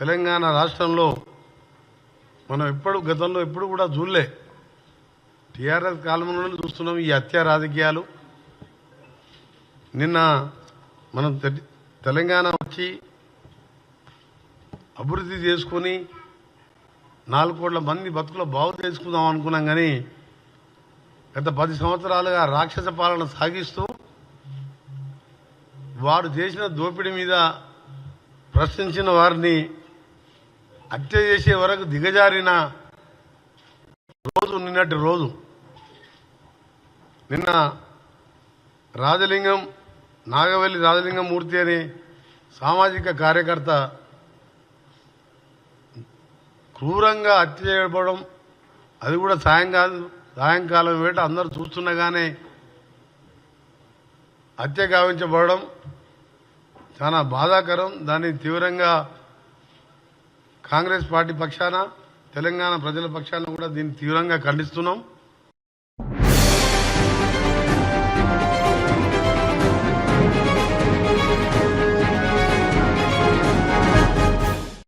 తెలంగాణ రాష్ట్రంలో మనం గతంలో ఎప్పుడు కూడా చూడలే. టీఆర్ఎస్ కాలంలోనే చూస్తున్నాం ఈ హత్య రాజకీయాలు. నిన్న మనం తెలంగాణ వచ్చి అభివృద్ధి చేసుకొని 4 కోట్ల మంది బతుకుల బాగు చేసుకుందాం అనుకున్నాం. కానీ గత 10 సంవత్సరాలుగా రాక్షస పాలన సాగిస్తూ వారు చేసిన దోపిడీ మీద ప్రశ్నించిన వారిని హత్య చేసే వరకు దిగజారిన రోజు నిన్నటి రోజు. నిన్న నాగవెల్లి రాజలింగం మూర్తి అనే సామాజిక కార్యకర్త క్రూరంగా హత్య చేయబడడం, అది కూడా సాయంకాలం వేట అందరూ చూస్తుండగానే హత్య గావించబడడం చాలా బాధాకరం. దాన్ని తీవ్రంగా కాంగ్రెస్ పార్టీ పక్షాన, తెలంగాణ ప్రజల పక్షాన కూడా దీన్ని తీవ్రంగా ఖండిస్తున్నాం.